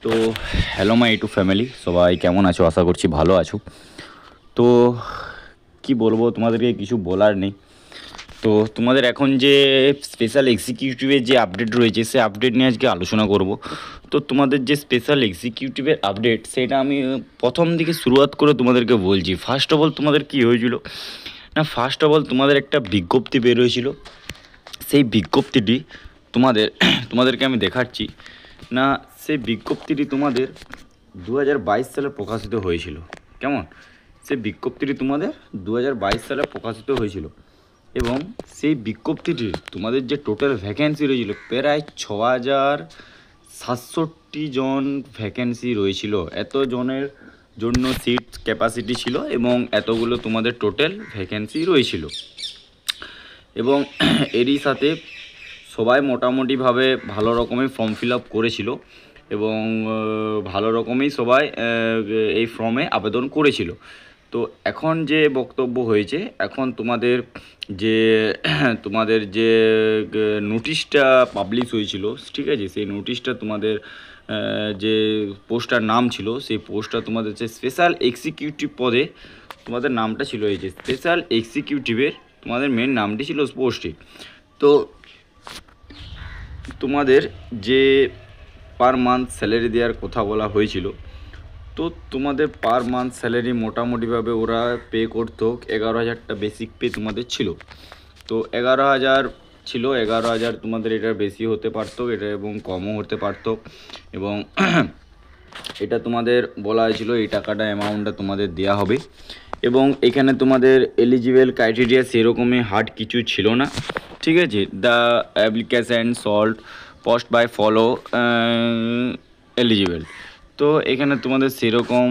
তো hello my YouTube family, সবাই কেমন আছো? আশা করছি ভালো আছো। তো কি বলবো, তোমাদেরকে কিছু বলার নেই। তো তোমাদের এখন যে স্পেশাল এক্সিকিউটিভের যে আপডেট রয়েছে, সে আপডেট নিয়ে আজকে আলোচনা করব। তো তোমাদের যে স্পেশাল এক্সিকিউটিভের আপডেট, সেটা আমি প্রথম দিকে শুরুয়াত করে তোমাদেরকে বলছি। ফার্স্ট অফ অল তোমাদের কী হয়েছিল না, ফার্স্ট অফ অল তোমাদের একটা বিজ্ঞপ্তি বের হয়েছিল। সেই বিজ্ঞপ্তিটি তোমাদেরকে আমি দেখাচ্ছি না। সেই বিজ্ঞপ্তিটি তোমাদের 2022 সালে প্রকাশিত হয়েছিল। কেমন? সেই বিজ্ঞপ্তিটি তোমাদের 2022 সালে প্রকাশিত হয়েছিল এবং সেই বিজ্ঞপ্তিটির তোমাদের যে টোটাল ভ্যাকেন্সি রয়েছিল প্রায় 6,760 জন ভ্যাকেন্সি রয়েছিল। এত জনের জন্য সিট ক্যাপাসিটি ছিল এবং এতগুলো তোমাদের টোটাল ভ্যাকেন্সি রয়েছিল। এবং এরই সাথে সবাই মোটামুটিভাবে ভালো রকমই ফর্ম ফিল আপ করেছিল এবং ভালো রকমই সবাই এই ফর্মে আবেদন করেছিল। তো এখন যে বক্তব্য হয়েছে, এখন যে তোমাদের যে নোটিশটা পাবলিশ হয়েছিল, ঠিক আছে, সেই নোটিশটা তোমাদের যে পোস্টটার নাম ছিল, সেই পোস্টটা তোমাদের যে স্পেশাল এক্সিকিউটিভ পদে তোমাদের নামটা ছিল, এই যে স্পেশাল এক্সিকিউটিভের তোমাদের মেন নামটি ছিল পোস্টে। তো তোমাদের যে পার মান্থ স্যালারি দেওয়ার কথা বলা হয়েছিল, তো তোমাদের পার মান্থ স্যালারি মোটামুটিভাবে ওরা পে করতো 11,000টা বেসিক পে তোমাদের ছিল। তো 11,000 ছিল, 11,000 তোমাদের এটার বেশি হতে পারতো, এটা এবং কমও হতে পারতো। এবং এটা তোমাদের বলা হয়েছিল এই টাকাটা অ্যামাউন্টটা তোমাদের দেওয়া হবে। এবং এখানে তোমাদের এলিজিবল ক্রাইটেরিয়া সেরকমই হার্ড কিছু ছিল না, ঠিক আছে। The application salt post by follow eligible. তো এখানে তোমাদের সেরকম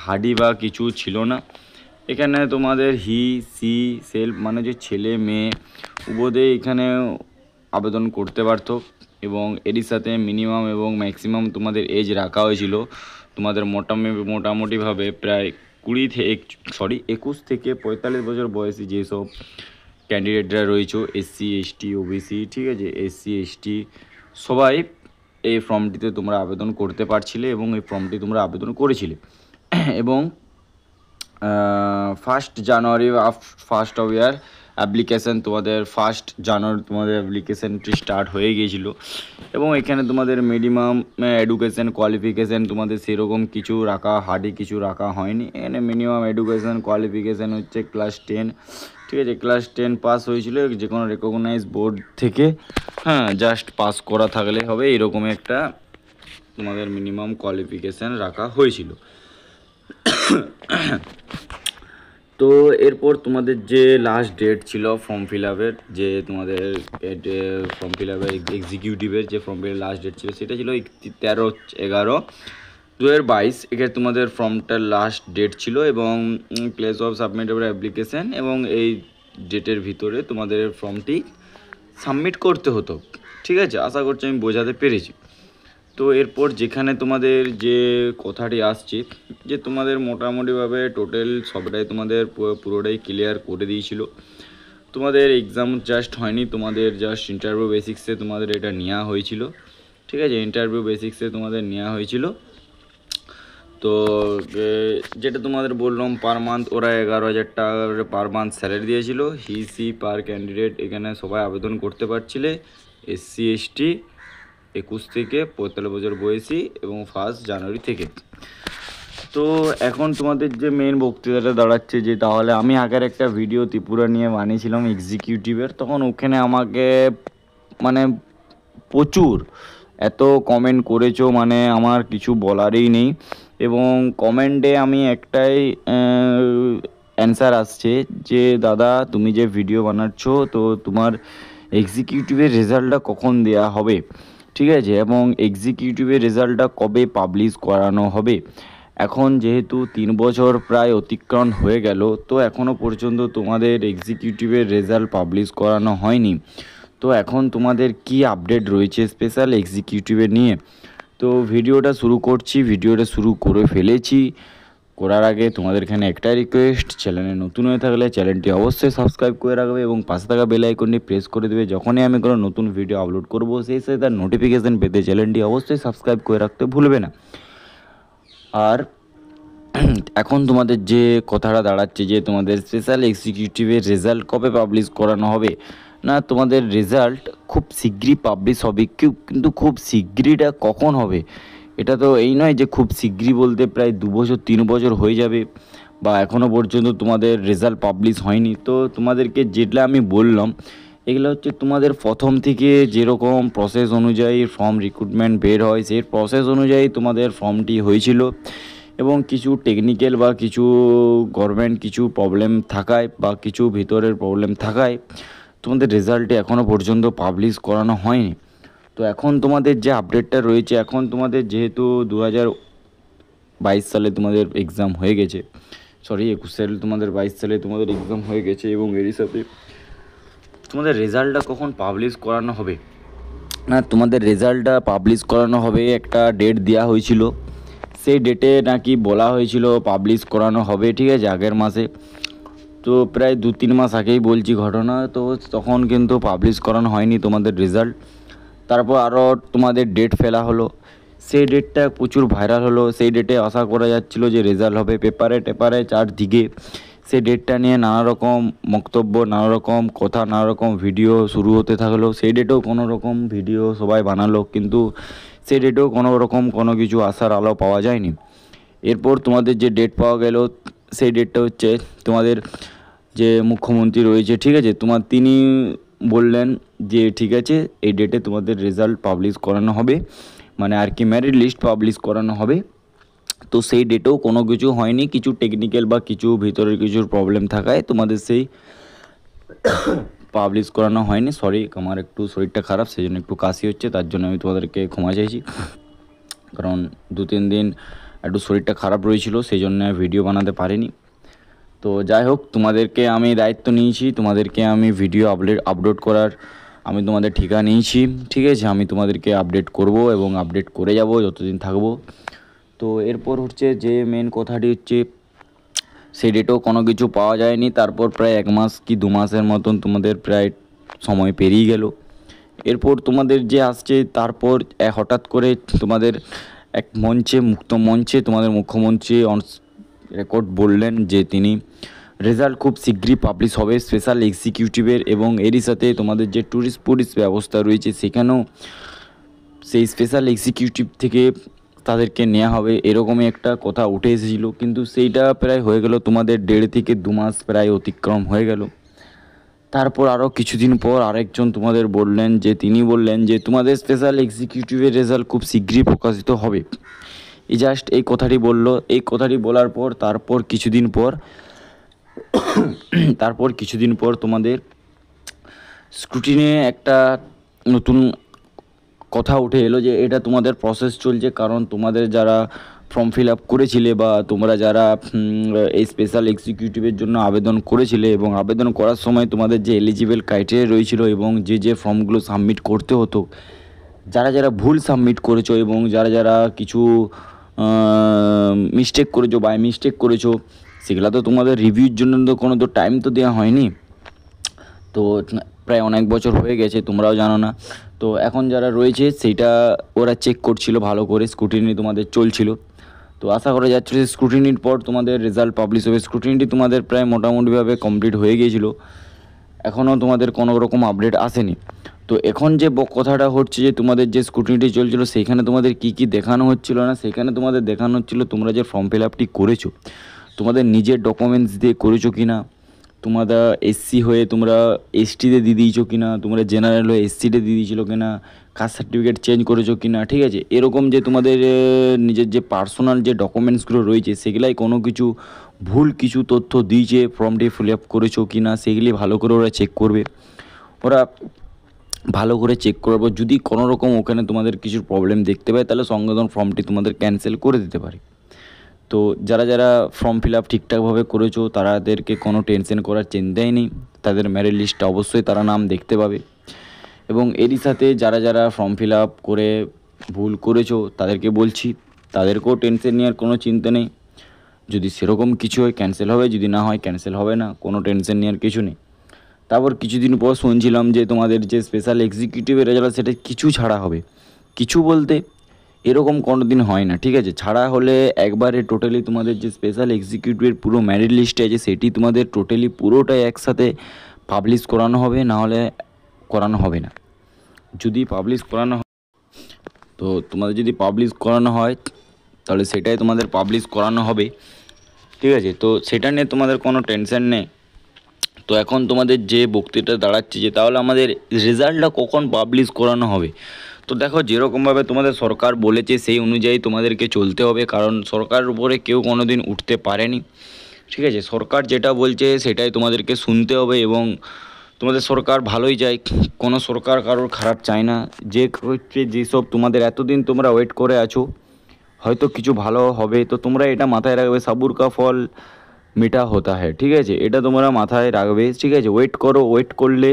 হার্ডি বা কিছু ছিল না। এখানে তোমাদের হি সি সেলফ মানে যে ছেলে মেয়ে উভয়ে এখানে আবেদন করতে পারতো। এবং এরই সাথে মিনিমাম এবং ম্যাক্সিমাম তোমাদের এজ রাখা হয়েছিল। তোমাদের মোটামুটিভাবে প্রায় 21 থেকে 45 বছর বয়সী যেসব ক্যান্ডিডেটরা রয়েছে, এসসি এসটি ওবিসি, ঠিক আছে, এসসি এসটি সবাই এই ফর্মটিতে তোমরা আবেদন করতে পারছিলে এবং এই ফর্মটি তোমরা আবেদন করেছিলে। এবং 1 January first of year application তোমাদের 1 জানুয়ারি তোমাদের অ্যাপ্লিকেশানটি স্টার্ট হয়ে গিয়েছিল। এবং এখানে তোমাদের মিনিমাম এডুকেশান কোয়ালিফিকেশান তোমাদের সেরকম কিছু রাখা হার্ডি কিছু রাখা হয়নি। এখানে মিনিমাম এডুকেশান কোয়ালিফিকেশান হচ্ছে ক্লাস 10, ঠিক আছে, ক্লাস 10 পাস হয়েছিল যে কোনো রেকগনাইজ বোর্ড থেকে। হ্যাঁ, জাস্ট পাস করা থাকলে হবে, এরকম একটা তোমাদের মিনিমাম কোয়ালিফিকেশান রাখা হয়েছিল। তো এরপর তোমাদের যে লাস্ট ডেট ছিল ফর্ম ফিল আপের, যে তোমাদের ফর্ম ফিল আপের এক্সিকিউটিভের যে ফর্ম ফিল লাস্ট ডেট ছিল, সেটা ছিল 13/11/2022। এখানে তোমাদের ফর্মটার লাস্ট ডেট ছিল এবং place of submit of application, এবং এই ডেটের ভিতরে তোমাদের ফর্মটি সাবমিট করতে হতো, ঠিক আছে। আশা করছি আমি বোঝাতে পেরেছি। তো এরপর যেখানে তোমাদের যে কথাটি আসছে, যে তোমাদের মোটামুটিভাবে টোটাল সবটাই তোমাদের পুরোটাই ক্লিয়ার করে দিয়েছিল। তোমাদের এক্সাম জাস্ট হয়নি, তোমাদের জাস্ট ইন্টারভিউ বেসিক্সে তোমাদের এটা নেওয়া হয়েছিল, ঠিক আছে, ইন্টারভিউ বেসিক্সে তোমাদের নেওয়া হয়েছিল। তো যেটা তোমাদের বললাম, পার মান্থ ওরা 11,000 টাকা করে পার মান্থ স্যালারি দিয়েছিল। সি পার ক্যান্ডিডেট এখানে সবাই আবেদন করতে পারছিলে, এসসি এসটি 21 থেকে 45 বছর বয়সী এবং 1 জানুয়ারি থেকে। তো এখন তোমাদের যে মেন বক্তৃতাটা দাঁড়াচ্ছে, যে তাহলে আমি আগের একটা ভিডিও ত্রিপুরা নিয়ে বানিয়েছিলাম এক্সিকিউটিভের, তখন ওখানে আমাকে মানে প্রচুর এত কমেন্ট করেছো, মানে আমার কিছু বলারই নেই। এবং কমেন্টে আমি একটাই অ্যান্সার আসছে যে দাদা তুমি যে ভিডিও বানাচ্ছ, তো তোমার এক্সিকিউটিভের রেজাল্টটা কখন দেওয়া হবে, ঠিক আছে, এবং এক্সিকিউটিভের রেজাল্টটা কবে পাবলিশ করানো হবে। এখন যেহেতু 3 বছর প্রায় অতিক্রম হয়ে গেল, তো এখনও পর্যন্ত তোমাদের এক্সিকিউটিভের রেজাল্ট পাবলিশ করানো হয়নি। তো এখন তোমাদের কি আপডেট রয়েছে স্পেশাল এক্সিকিউটিভের নিয়ে, তো ভিডিওটা শুরু করছি। ভিডিওটা শুরু করে ফেলেছি, করার আগে তোমাদের এখানে একটাই রিকোয়েস্ট, চ্যানেলে নতুন হয়ে থাকলে চ্যানেলটি অবশ্যই সাবস্ক্রাইব করে রাখবে এবং পাশে থাকা বেল আইকনটি প্রেস করে দেবে। যখনই আমি কোনো নতুন ভিডিও আপলোড করব সেই সাথে তার নোটিফিকেশান পেতে চ্যানেলটি অবশ্যই সাবস্ক্রাইব করে রাখতে ভুলবে না। আর এখন তোমাদের যে কথাটা দাঁড়াচ্ছে যে তোমাদের স্পেশাল এক্সিকিউটিভের রেজাল্ট কবে পাবলিশ করানো হবে, না তোমাদের রেজাল্ট খুব শীঘ্রই পাবলিশ হবে। কিন্তু খুব শীঘ্রইটা কখন হবে, এটা তো এই নয় যে খুব শীঘ্রই বলতে প্রায় 2 বছর 3 বছর হয়ে যাবে বা এখনও পর্যন্ত তোমাদের রেজাল্ট পাবলিশ হয়নি। তো তোমাদেরকে যেটা আমি বললাম এগুলো হচ্ছে তোমাদের প্রথম থেকে যেরকম প্রসেস অনুযায়ী ফর্ম রিক্রুটমেন্ট বের হয় সেই প্রসেস অনুযায়ী তোমাদের ফর্মটি হয়েছিল এবং কিছু টেকনিক্যাল বা কিছু গভর্নমেন্ট কিছু প্রবলেম থাকায় বা কিছু ভিতরের প্রবলেম থাকায় তোমাদের রেজাল্টে এখনও পর্যন্ত পাবলিশ করানো হয়নি। তো এখন তোমাদের যে আপডেটটা রয়েছে, এখন তোমাদের যেহেতু 2022 সালে তোমাদের এক্সাম হয়ে গেছে, 21 সালে তোমাদের 22 সালে তোমাদের এক্সাম হয়ে গেছে এবং এরই সাথে তোমাদের রেজাল্টটা কখন পাবলিশ করানো হবে, না তোমাদের রেজাল্টটা পাবলিশ করানো হবে একটা ডেট দেওয়া হয়েছিল, সেই ডেটে নাকি বলা হয়েছিল পাবলিশ করানো হবে, ঠিক আছে, আগের মাসে। তো প্রায় 2-3 মাস আগেই বলছি ঘটনা, তো তখন কিন্তু পাবলিশ করানো হয়নি তোমাদের রেজাল্ট। তারপর আরও তোমাদের ডেট ফেলা হলো, সেই ডেটটা প্রচুর ভাইরাল হলো। সেই ডেটে আশা করা যাচ্ছিলো যে রেজাল্ট হবে, পেপারে চারদিকে সেই ডেটটা নিয়ে নানা রকম বক্তব্য, নানা রকম কথা, নানা রকম ভিডিও শুরু হতে থাকলো। সেই ডেটেও কোনো রকম ভিডিও সবাই বানালো, কিন্তু সেই ডেটেও কোনো রকম কোনো কিছু আশার আলো পাওয়া যায়নি। এরপর তোমাদের যে ডেট পাওয়া গেল সেই ডেটটা হচ্ছে তোমাদের যে মুখ্যমন্ত্রী রয়েছে, ঠিক আছে, তিনি বললেন যে ঠিক আছে এই ডেটে তোমাদের রেজাল্ট পাবলিশ করানো হবে, মানে আর কি মেরিট লিস্ট পাবলিশ করানো হবে। তো সেই ডেটেও কোনো কিছু হয়নি, কিছু টেকনিক্যাল বা কিছু ভিতরের কিছু প্রবলেম থাকায় তোমাদের সেই পাবলিশ করানো হয়নি। সরি, আমার একটু শরীরটা খারাপ, সেই জন্য একটু কাশি হচ্ছে, তার জন্য আমি তোমাদেরকে ক্ষমা চাইছি, কারণ 2-3 দিন একটু শরীরটা খারাপ রয়েছিল, সেই জন্য ভিডিও বানাতে পারিনি। তো যাই হোক, তোমাদেরকে আমি দায়িত্ব নিয়েছি, তোমাদেরকে আমি ভিডিও আপলোড করার আমি তোমাদের ঠিকা নিয়েছি, ঠিক আছে, আমি তোমাদেরকে আপডেট করব এবং আপডেট করে যাব যতদিন থাকবো। তো এরপর হচ্ছে যে মেন কথাটি হচ্ছে সেই ডেটেও কোনো কিছু পাওয়া যায়নি। তারপর প্রায় 1 মাস কি 2 মাসের মতন তোমাদের প্রায় সময় পেরিয়ে গেল। এরপর তোমাদের যে আসছে, তারপর হঠাৎ করে তোমাদের এক মঞ্চে, মুক্ত মঞ্চে তোমাদের মুখ্যমন্ত্রী রেকর্ড বললেন যে তিনি রেজাল্ট খুব শীঘ্রই পাবলিশ হবে স্পেশাল এক্সিকিউটিভের, এবং এরই সাথে তোমাদের যে ট্যুরিস্ট ব্যবস্থা রয়েছে সেখানেও সেই স্পেশাল এক্সিকিউটিভ থেকে তাদেরকে নেওয়া হবে, এরকমই একটা কথা উঠে এসেছিলো। কিন্তু সেইটা প্রায় হয়ে গেল তোমাদের 1.5 থেকে 2 মাস প্রায় অতিক্রম হয়ে গেল। তারপর আরও কিছুদিন পর আরেকজন তোমাদের তিনি বললেন যে তোমাদের স্পেশাল এক্সিকিউটিভের রেজাল্ট খুব শীঘ্রই প্রকাশিত হবে। জাস্ট এই কথাটি বলল। এই কথাটি বলার পর তারপর কিছুদিন পর তোমাদের স্ক্রুটিনে একটা নতুন কথা উঠে এলো যে এটা তোমাদের প্রসেস চলছে, কারণ তোমাদের যারা ফর্ম ফিল আপ করেছিলে বা তোমরা যারা এই স্পেশাল এক্সিকিউটিভের জন্য আবেদন করেছিলে এবং আবেদন করার সময় তোমাদের যে এলিজিবল ক্রাইটেরিয়া রয়েছিল এবং যে ফর্মগুলো সাবমিট করতে হতো, যারা ভুল সাবমিট করেছো এবং যারা কিছু মিস্টেক করেছো, বাই মিস্টেক করেছো, সেগুলো তো তোমাদের রিভিউর জন্য তো কোনো তো টাইম তো দেওয়া হয়নি। তো প্রায় অনেক বছর হয়ে গেছে, তোমরাও জানো না। তো এখন যারা রয়েছে সেইটা ওরা চেক করছিল ভালো করে, স্ক্রুটিনি তোমাদের চলছিল। তো আশা করা যাচ্ছে যে স্ক্রুটিনির পর তোমাদের রেজাল্ট পাবলিশ হবে। স্ক্রুটিনিটি তোমাদের প্রায় মোটামুটিভাবে কমপ্লিট হয়ে গিয়েছিল, এখনও তোমাদের কোনো রকম আপডেট আসেনি। তো এখন যে কথাটা হচ্ছে যে তোমাদের যে স্ক্রুটিনিটি চলছিল সেইখানে তোমাদের কী দেখানো হচ্ছিল, না সেখানে তোমাদের দেখানো হচ্ছিলো তোমরা যে ফর্ম ফিল আপটি করেছো তোমাদের নিজের ডকুমেন্টস দিয়ে করেছো কি না, তোমরা এসসি হয়ে তোমরা এসটিতে দিয়ে দিয়েছো কি না, তোমরা জেনারেল হয়ে এসসিতে দিয়ে দিয়েছিলো কি না, কাস্ট সার্টিফিকেট চেঞ্জ করেছো কি না, ঠিক আছে, এরকম যে তোমাদের নিজের যে পার্সোনাল যে ডকুমেন্টসগুলো রয়েছে সেগুলাই কোনো কিছু ভুল কিছু তথ্য দিয়েছে ফর্মটি ফিল আপ করেছো কি না, সেগুলি ভালো করে ওরা চেক করবে। ওরা ভালো করে চেক করবো, যদি কোনো রকম ওখানে তোমাদের কিছু প্রবলেম দেখতে পায় তাহলে সঙ্গে সঙ্গে ফর্মটি তোমাদের ক্যান্সেল করে দিতে পারে। তো যারা ফর্ম ফিল আপ ঠিকঠাকভাবে করেছো তাদেরকে কোনো টেনশন করার চিন্তাই নেই, তাদের মেরিট লিস্টে অবশ্যই তারা নাম দেখতে পাবে। এবং এরই সাথে যারা ফর্ম ফিল আপ করে ভুল করেছো তাদেরকে বলছি, তাদেরকেও টেনশন নেওয়ার কোনো চিন্তা নেই। যদি সেরকম কিছু হয় ক্যান্সেল হবে, যদি না হয় ক্যান্সেল হবে না, কোনো টেনশন নেওয়ার কিছু নেই। তারপর কিছুদিন পর শুনছিলাম যে তোমাদের যে স্পেশাল এক্সিকিউটিভের রেজাল্ট সেটা কিছু ছাড়া হবে। কিছু বলতে এরকম কোনো দিন হয় না, ঠিক আছে? ছাড়া হলে একবারে টোটালি তোমাদের যে স্পেশাল এক্সিকিউটিভের পুরো মেরিট লিস্টে আছে সেটি তোমাদের টোটালি পুরোটাই একসাথে পাবলিশ করানো হবে, না হলে করানো হবে না। যদি পাবলিশ করানো হয় তো তোমাদের যদি পাবলিশ করানো হয় তাহলে সেটাই তোমাদের পাবলিশ করানো হবে, ঠিক আছে? তো সেটা নিয়ে তোমাদের কোনো টেনশন নেই। তো এখন তোমাদের যে বক্তৃতা দাঁড়াচ্ছে যে তাহলে আমাদের রেজাল্টটা কখন পাবলিশ করানো হবে। তো দেখো, যেরকমভাবে তোমাদের সরকার বলেছে সেই অনুযায়ী তোমাদেরকে চলতে হবে, কারণ সরকারের উপরে কেউ কোনো দিন উঠতে পারেনি, ঠিক আছে? সরকার যেটা বলছে সেটাই তোমাদেরকে শুনতে হবে, এবং তোমাদের সরকার ভালোই চায়, কোনো সরকার কারোর খারাপ চায় না। যে হচ্ছে যেসব তোমাদের এতদিন তোমরা ওয়েট করে আছো হয়তো কিছু ভালো হবে, তো তোমরা এটা মাথায় রাখবে, সাবুর কা ফল মিঠা হতা হ্যায়, ঠিক আছে? এটা তোমরা মাথায় রাখবে, ঠিক আছে? ওয়েট করো, ওয়েট করলে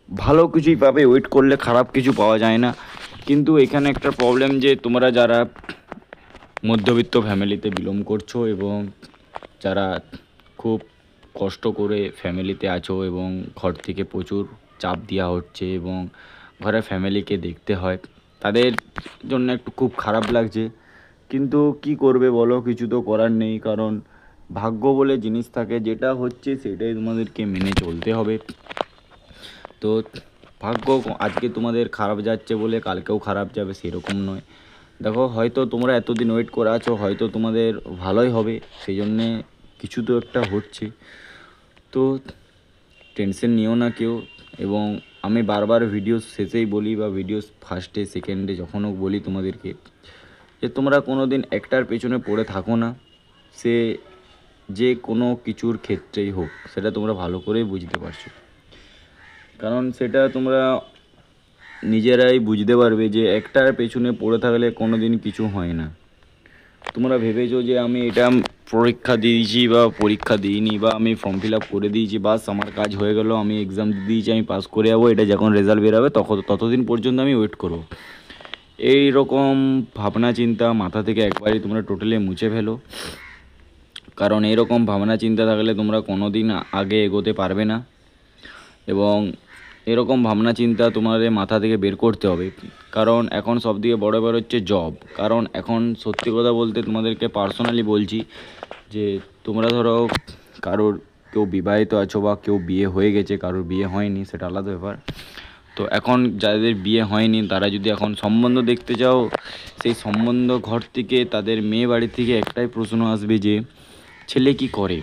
ভালো কিছুই পাবে, ওয়েট করলে খারাপ কিছু পাওয়া যায় না। কিন্তু এখানে একটা প্রবলেম যে তোমরা যারা মধ্যবিত্ত ফ্যামিলিতে বিলং করছো এবং যারা খুব কষ্ট করে ফ্যামিলিতে আছো এবং ঘর থেকে প্রচুর চাপ দেওয়া হচ্ছে এবং ঘরে ফ্যামিলিকে দেখতে হয়, তাদের জন্য একটু খুব খারাপ লাগছে। কিন্তু কি করবে বলো, কিছু তো করার নেই, কারণ ভাগ্য বলে জিনিস থাকে, যেটা হচ্ছে সেটাই তোমাদেরকে মেনে চলতে হবে। তো ভাগ্য আজকে তোমাদের খারাপ যাচ্ছে বলে কালকেও খারাপ যাবে সেরকম নয়। দেখো, হয়তো তোমরা এতদিন ওয়েট করে আছো, হয়তো তোমাদের ভালোই হবে, সেই জন্যে কিছু তো একটা হচ্ছে। তো টেনশন নিও না কেউ, এবং আমি বারবার ভিডিও শেষেই বলি বা ভিডিও ফার্স্টে সেকেন্ডে যখনও বলি তোমাদেরকে যে তোমরা কোনো দিন একটার পেছনে পড়ে থাকো না, সে যে কোনো কিছুর ক্ষেত্রেই হোক, সেটা তোমরা ভালো করেই বুঝতে পারছো, কারণ সেটা তোমরা নিজেরাই বুঝতে পারবে যে একটার পেছনে পড়ে থাকলে কোনো দিন কিছু হয় না। তোমরা ভেবেছো যে আমি এটা পরীক্ষা দিয়েছি বা পরীক্ষা দিইনি, বা আমি ফর্ম ফিল আপ করে দিয়েছি, বাস আমার কাজ হয়ে গেল, আমি এক্সাম দিয়ে দিয়েছি, আমি পাস করে যাবো, এটা যখন রেজাল্ট বেরোবে ততদিন পর্যন্ত আমি ওয়েট করবো। এই রকম ভাবনা চিন্তা মাথা থেকে একবারই তোমরা টোটালি মুছে ফেলো, কারণ এরকম ভাবনা চিন্তা থাকলে তোমরা কোনো দিন আগে এগোতে পারবে না, এবং এরকম ভাবনা চিন্তা তোমাদের মাথা থেকে বের করতে হবে। কারণ এখন সবথেকে বড় ব্যাপার হচ্ছে জব। কারণ এখন সত্যি কথা বলতে তোমাদেরকে পার্সোনালি বলছি যে তোমরা ধরো কারোর কেউ বিবাহিত আছো বা কেউ বিয়ে হয়ে গেছে, কারোর বিয়ে হয়নি, সেটা আলাদা ব্যাপার। তো এখন যাদের বিয়ে হয়নি তারা যদি এখন সম্বন্ধ দেখতে যাও, সেই সম্বন্ধ ঘর থেকে তাদের মেয়ে বাড়ি থেকে একটাই প্রশ্ন আসবে যে ছেলে কি করে।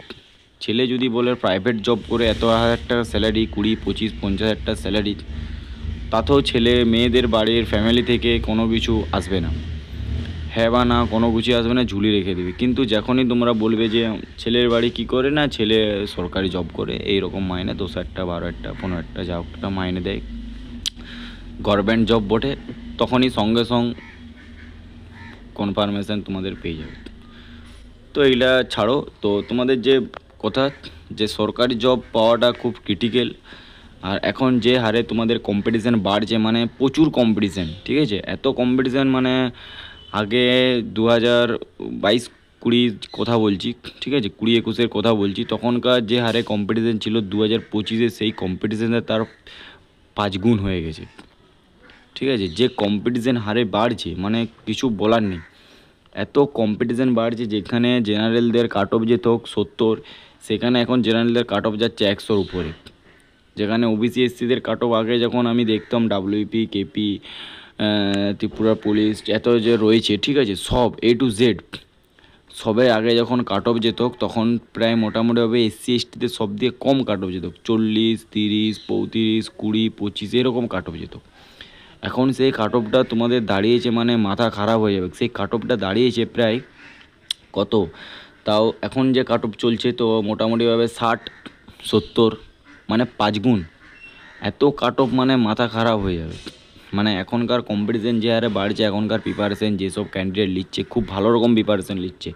ছেলে যদি বলে প্রাইভেট জব করে এত হাজার টাকা স্যালারি, 20, 25, 50 হাজার টাকা স্যালারি, তাতেও ছেলে মেয়েদের বাড়ির ফ্যামিলি থেকে কোনো কিছু আসবে না, হ্যাঁ বা না, কোনো কিছু আসবে না, ঝুলি রেখে দেবে। কিন্তু যখনই তোমরা বলবে যে ছেলের বাড়ি কি করে, না ছেলে সরকারি জব করে, এইরকম মাইনে 10,000, 12,000, 15,000 যা একটা মাইনে দেয়, গভর্নমেন্ট জব বটে, তখনই সঙ্গে সঙ্গে কনফার্মেশন তোমাদের পেয়ে যাবে। তো এইটা ছাড়ো, তো তোমাদের যে কথা যে সরকারি জব পাওয়াটা খুব ক্রিটিক্যাল, আর এখন যে হারে তোমাদের কম্পিটিশান বাড়ছে, মানে প্রচুর কম্পিটিশান, ঠিক আছে? এত কম্পিটিশান মানে আগে 2022-20 কথা বলছি, ঠিক আছে, 20-21 কথা বলছি, তখনকার যে হারে কম্পিটিশান ছিল 2025 সেই কম্পিটিশানে তার 5 গুণ হয়ে গেছে, ঠিক আছে? যে কম্পিটিশান হারে বাড়ছে মানে কিছু বলার নেই, এত কম্পিটিশান বাড়ছে, যেখানে জেনারেলদের কাট অফ যেত 70, সেখানে এখন জেনারেলদের কাট অফ যাচ্ছে 100-র উপরে। যেখানে ওবিসি এসসিদের কাট অফ আগে যখন আমি দেখতাম ডাব্লিউপি, কেপি, ত্রিপুরা পুলিশ এত যে রয়েছে, ঠিক আছে, সব A to Z সবে আগে যখন কাট অফ যেত তখন প্রায় মোটামুটিভাবে এসসি এসটিতে সব দিয়ে কম কাট অফ যেত, 40, 30, 35, 20, 25 এরকম কাট অফ যেত। এখন সেই কাট অফটা তোমাদের দাঁড়িয়েছে মানে মাথা খারাপ হয়ে যাবে। সেই কাট অফটা দাঁড়িয়েছে প্রায় কত, তাও এখন যে কাট অফ চলছে তো মোটামুটিভাবে 60-70, মানে 5 গুণ। এত কাট অফ মানে মাথা খারাপ হয়ে যাবে। মানে এখনকার কম্পিটিশান যে হারে বাড়ছে, এখনকার প্রিপারেশান যেসব ক্যান্ডিডেট নিচ্ছে খুব ভালো রকম প্রিপারেশান নিচ্ছে,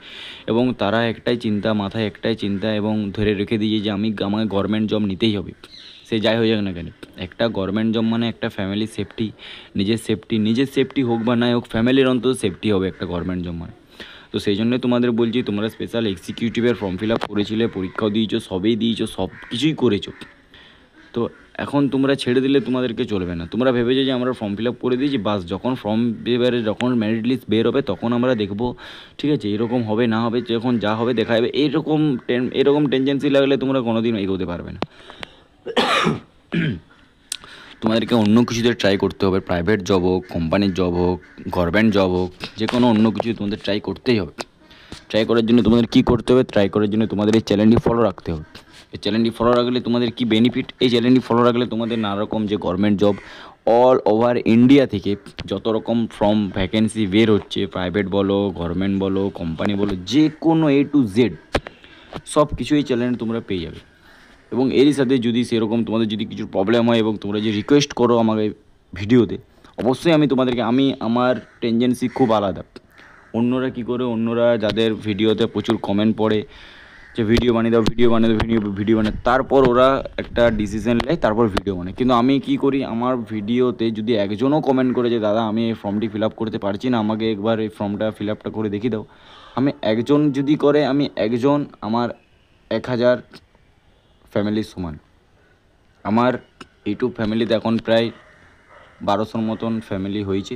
এবং তারা একটাই চিন্তা, মাথায় একটাই চিন্তা, এবং ধরে রেখে দিয়েছে যে আমাকে গভর্নমেন্ট জব নিতেই হবে, সে যাই হয়ে যাক না কেন। একটা গভর্নমেন্ট জব মানে একটা ফ্যামিলি সেফটি, নিজের সেফটি হোক বা নাই হোক, ফ্যামিলির অন্তত সেফটি হবে একটা গভর্নমেন্ট জব মানে। তো তো সেই জন্যই তোমাদের বলছি, তোমরা স্পেশাল এক্সিকিউটিভের ফর্ম ফিল আপ করেছিলে, পরীক্ষাও দিয়েছো, সবই দিয়েছো, সব কিছুই করেছো। তো এখন তোমরা ছেড়ে দিলে তোমাদেরকে চলবে না। তোমরা ভেবেছো যে আমরা ফর্ম ফিল আপ করে দিয়েছি, বাস যখন ফর্ম এবারে যখন মেরিট লিস্ট বের হবে তখন আমরা দেখবো, ঠিক আছে, এরকম হবে না হবে, যখন যা হবে দেখা যাবে। এরকম টেনডেন্সি লাগলে তোমরা কোনোদিন এগোতে পারবে না। তোমাদেরকে অন্য কিছুতে ট্রাই করতে হবে, প্রাইভেট জব হোক, কোম্পানির জব হোক, গভর্নমেন্ট জব হোক, যে কোনো অন্য কিছু তোমাদের ট্রাই করতেই হবে। ট্রাই করার জন্য তোমাদের কী করতে হবে? ট্রাই করার জন্য তোমাদের এই চ্যানেলটি ফলো রাখতে হবে। এই চ্যানেলটি ফলো রাখলে তোমাদের কী বেনিফিট? এই চ্যানেলটি ফলো রাখলে তোমাদের নানা রকম যে government job all over India থেকে যত রকম ফর্ম ভ্যাকেন্সি বের হচ্ছে, প্রাইভেট বলো, গভর্নমেন্ট বলো, কোম্পানি বলো, যে কোনো A to Z সব কিছু এই চ্যানেলে তোমরা পেয়ে যাবে। এবং এরই সাথে যদি সেরকম তোমাদের যদি কিছু প্রবলেম হয় এবং তোমরা যে রিকোয়েস্ট করো আমাকে ভিডিওতে, অবশ্যই আমি তোমাদেরকে, আমার টেন্ডেন্সি খুব আলাদা। অন্যরা কী করে, অন্যরা যাদের ভিডিওতে প্রচুর কমেন্ট পড়ে যে ভিডিও বানিয়ে দাও, ভিডিও বানিয়ে, তারপর ওরা একটা ডিসিশন নেয়, তারপর ভিডিও বানায়। কিন্তু আমি কি করি, আমার ভিডিওতে যদি একজনও কমেন্ট করে যে দাদা আমি এই ফর্মটি ফিল আপ করতে পারছি না, আমাকে একবার এই ফর্মটা ফিল আপটা করে দেখিয়ে দাও, আমি একজন যদি করে, আমি একজন আমার 1000 ফ্যামিলির সমান। আমার ইউটিউব ফ্যামিলিতে এখন প্রায় 1200 মতন ফ্যামিলি হয়েছে।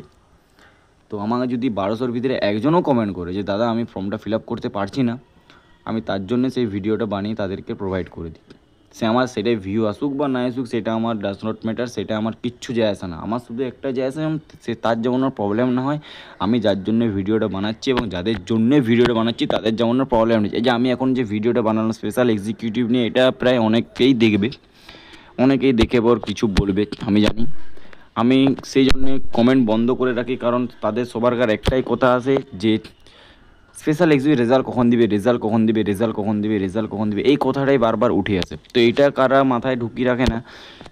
তো আমাকে যদি 1200-র ভিতরে একজনও কমেন্ট করে যে দাদা আমি ফর্মটা ফিল আপ করতে পারছি না, আমি তার জন্য সেই ভিডিওটা বানিয়ে তাদেরকে প্রোভাইড করে দিই। সে আমার সেটাই ভিউ আসুক বা না আসুক, সেটা আমার ডাজ নট ম্যাটার, সেটা আমার কিচ্ছু যায় আসে না। আমার শুধু একটা যায় আসে, সে তার যেমন প্রবলেম না হয়, আমি যার জন্য ভিডিওটা বানাচ্ছি এবং যাদের জন্য ভিডিওটা বানাচ্ছি তাদের যেমন প্রবলেম নেই। এই যে আমি এখন যে ভিডিওটা বানালাম স্পেশাল এক্সিকিউটিভ নিয়ে, এটা প্রায় অনেকেই দেখবে, অনেকেই দেখে পর কিছু বলবে, আমি জানি। আমি সেই জন্যে কমেন্ট বন্ধ করে রাখি, কারণ তাদের সবারকার একটাই কথা আছে যে স্পেশাল এক্সিকিউটিভ রেজাল্ট কখন দিবে, রেজাল্ট কখন দিবে, রেজাল্ট কখন দিবে, রেজাল্ট কখন দিবে, এই কথাটাই বারবার উঠে আসে। তো এইটা কারা মাথায় ঢুকিয়ে রাখে না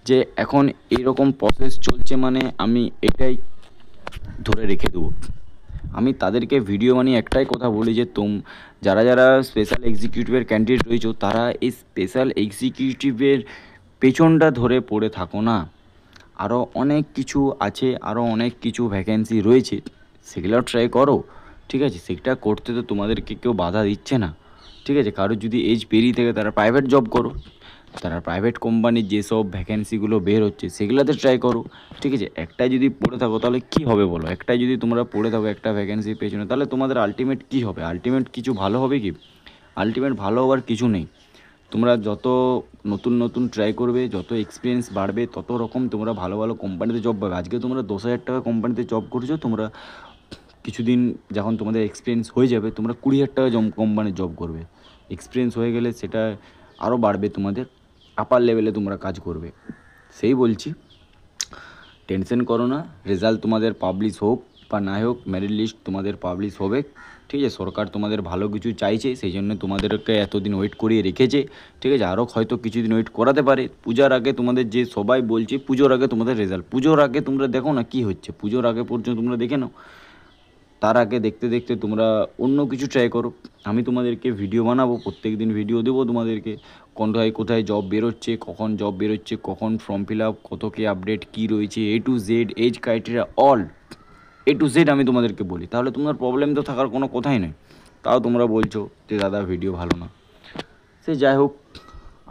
যে এখন এইরকম প্রসেস চলছে, মানে আমি এটাই ধরে রেখে দেবো। আমি তাদেরকে ভিডিও বানিয়ে একটাই কথা বলি যে যারা যারা স্পেশাল এক্সিকিউটিভের ক্যান্ডিডেট রয়েছে, তারা এই স্পেশাল এক্সিকিউটিভের পেছনটা ধরে পড়ে থাকো না। আরও অনেক কিছু আছে, আরও অনেক কিছু ভ্যাকেন্সি রয়েছে, সেগুলো ট্রাই করো, ঠিক আছে। সেটা করতে তো তোমাদেরকে কেউ বাধা দিচ্ছে না, ঠিক আছে। কারোর যদি এজ পেরিয়ে থাকে তারা প্রাইভেট জব করো, তারা প্রাইভেট কোম্পানির যেসব ভ্যাকেন্সিগুলো বের হচ্ছে সেগুলোতে ট্রাই করো, ঠিক আছে। একটাই যদি পড়ে থাকো তাহলে কী হবে বলো? একটাই যদি তোমরা পড়ে থাকো একটা ভ্যাকেন্সির পেছনে, তাহলে তোমাদের আলটিমেট কী হবে? আলটিমেট কিছু ভালো হবে কি? আলটিমেট ভালো হওয়ার কিছু নেই। তোমরা যত নতুন নতুন ট্রাই করবে, যত এক্সপিরিয়েন্স বাড়বে, তত রকম তোমরা ভালো ভালো কোম্পানিতে জব পাবে। আজকে তোমরা 10,000 টাকা কোম্পানিতে জব করছো, তোমরা কিছুদিন যখন তোমাদের এক্সপিরিয়েন্স হয়ে যাবে, তোমরা 20,000 টাকা কোম্পানির জব করবে। এক্সপিরিয়েন্স হয়ে গেলে সেটা আরও বাড়বে, তোমাদের আপার লেভেলে তোমরা কাজ করবে। সেই বলছি, টেনশন করো না। রেজাল্ট তোমাদের পাবলিশ হোক বা না হোক, মেরিট লিস্ট তোমাদের পাবলিশ হবে, ঠিক আছে। সরকার তোমাদের ভালো কিছু চাইছে, সেই জন্য তোমাদেরকে এতদিন ওয়েট করিয়ে রেখেছে, ঠিক আছে। আরও হয়তো কিছুদিন ওয়েট করাতে পারে। পূজার আগে তোমাদের যে সবাই বলছে পুজোর আগে তোমাদের রেজাল্ট, পুজোর আগে তোমরা দেখো না কি হচ্ছে, পুজোর আগে পর্যন্ত তোমরা দেখে নাও। তার আগে দেখতে দেখতে তোমরা অন্য কিছু ট্রাই করো। আমি তোমাদেরকে ভিডিও বানাবো, প্রত্যেক দিন ভিডিও দেবো তোমাদেরকে, কোথায় কোথায় জব বেরোচ্ছে, কখন জব বেরোচ্ছে, কখন ফর্ম ফিল আপ, কত কী আপডেট কী রয়েছে, A to Z, age criteria, all A to Z আমি তোমাদেরকে বলি। তাহলে তোমার প্রবলেম তো থাকার কোনো কথাই নেই। তাও তোমরা বলছো যে দাদা ভিডিও ভালো না। সে যাই হোক,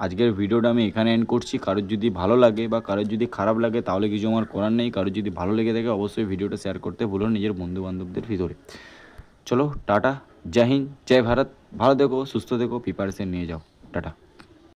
আজকের ভিডিওটা আমি এখানে এন্ড করছি। কারোর যদি ভালো লাগে বা কারোর যদি খারাপ লাগে তাহলে কিছু আমার করার নেই। কারোর যদি ভালো লেগে থাকে অবশ্যই ভিডিওটা শেয়ার করতে ভুলো নিজের বন্ধুবান্ধবদের ভিতরে। চলো টাটা, জয় হিন্দ, জয় ভারত। ভালো দেখো, সুস্থ দেখো, প্রিপারেশন নিয়ে যাও। টাটা।